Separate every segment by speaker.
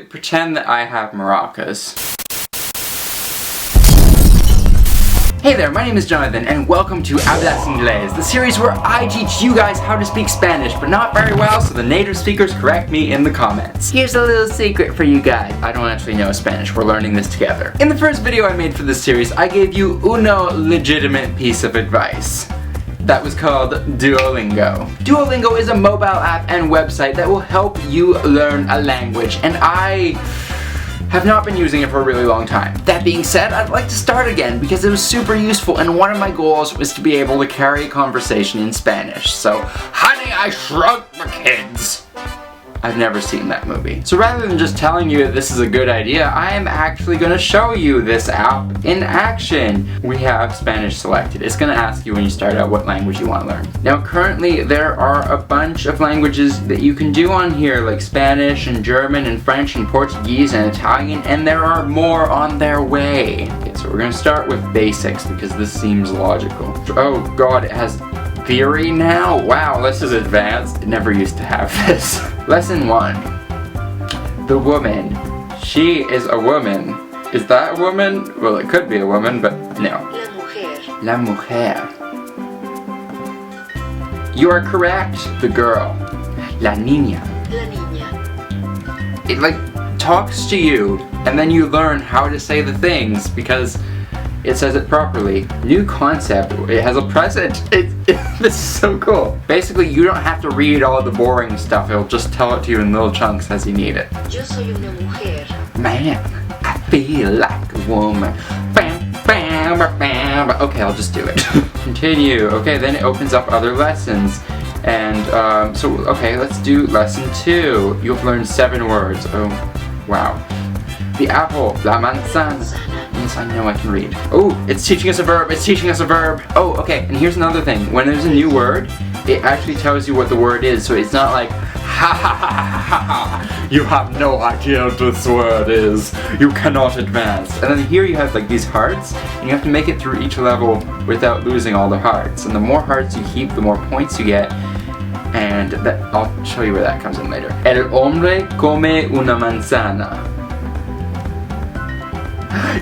Speaker 1: Pretend that I have maracas. Hey there, my name is Jonathan, and welcome to Hablas Inglés, the series where I teach you guys how to speak Spanish, but not very well, so the native speakers correct me in the comments. Here's a little secret for you guys. I don't actually know Spanish, we're learning this together. In the first video I made for this series, I gave you uno legitimate piece of advice. That was called Duolingo. Duolingo is a mobile app and website that will help you learn a language, and I have not been using it for a really long time. That being said, I'd like to start again because it was super useful, and one of my goals was to be able to carry a conversation in Spanish. So, Honey, I Shrunk the Kids. I've never seen that movie. So rather than just telling you that this is a good idea, I am actually going to show you this app in action. We have Spanish selected. It's going to ask you when you start out what language you want to learn. Now currently there are a bunch of languages that you can do on here, like Spanish and German and French and Portuguese and Italian, and there are more on their way. Okay, so we're going to start with basics because this seems logical. Oh god, it has theory now? Wow, this is advanced. It never used to have this. Lesson 1. The woman. She is a woman. Is that a woman? Well, it could be a woman, but no. La mujer. You are correct. The girl. La niña.
Speaker 2: La niña.
Speaker 1: It like talks to you, and then you learn how to say the things because it says it properly. New concept. It has a present. This is so cool. Basically, you don't have to read all the boring stuff. It'll just tell it to you in little chunks as you need it.
Speaker 2: Yo soy una mujer.
Speaker 1: Man, I feel like a woman. Bam, bam, bam, bam. Okay, I'll just do it. Continue. Okay, then it opens up other lessons. And, okay, let's do lesson 2. You've learned 7 words. Oh, wow. The apple. La manzana. Yes, I know I can read. Oh, it's teaching us a verb. It's teaching us a verb. Oh, okay. And here's another thing. When there's a new word, it actually tells you what the word is. So it's not like, ha ha ha ha ha. You have no idea what this word is. You cannot advance. And then here you have like these hearts, and you have to make it through each level without losing all the hearts. And the more hearts you keep, the more points you get. And that, I'll show you where that comes in later. El hombre come una manzana.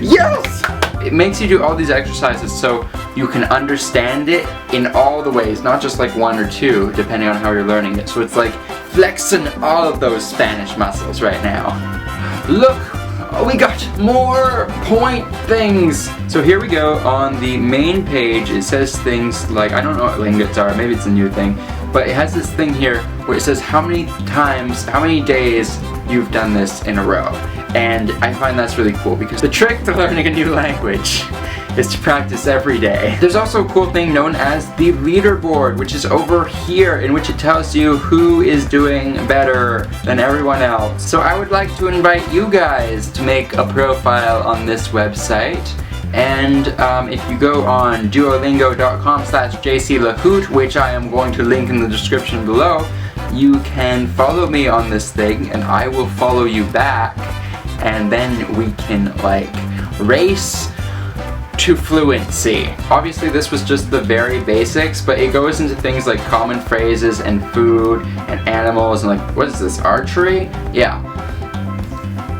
Speaker 1: Yes! It makes you do all these exercises so you can understand it in all the ways, not just like 1 or 2, depending on how you're learning it. So it's like flexing all of those Spanish muscles right now. Look! We got more point things! So here we go on the main page. It says things like, I don't know what lingots are, maybe it's a new thing, but it has this thing here where it says how many times, how many days you've done this in a row. And I find that's really cool because the trick to learning a new language is to practice every day. There's also a cool thing known as the leaderboard, which is over here, in which it tells you who is doing better than everyone else. So I would like to invite you guys to make a profile on this website. And if you go on duolingo.com/jclahoot, which I am going to link in the description below, you can follow me on this thing and I will follow you back. And then we can like race to fluency. Obviously this was just the very basics, but it goes into things like common phrases and food and animals and like, what is this, archery? Yeah.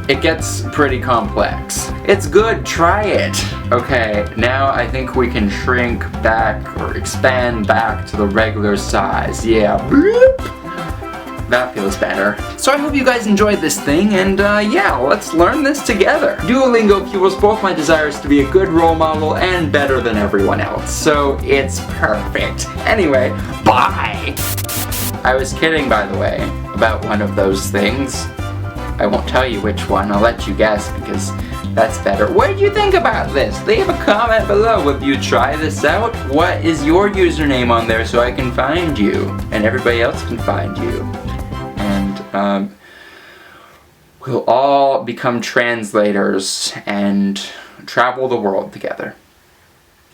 Speaker 1: It gets pretty complex. It's good, try it. Okay, now I think we can shrink back or expand back to the regular size. Yeah. Bloop. That feels better. So I hope you guys enjoyed this thing, and yeah, let's learn this together. Duolingo fuels both my desires to be a good role model and better than everyone else, so it's perfect. Anyway, bye! I was kidding, by the way, about one of those things. I won't tell you which one, I'll let you guess because that's better. What did you think about this? Leave a comment below. Will you try this out? What is your username on there so I can find you? And everybody else can find you. And we'll all become translators and travel the world together.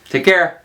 Speaker 1: Take care.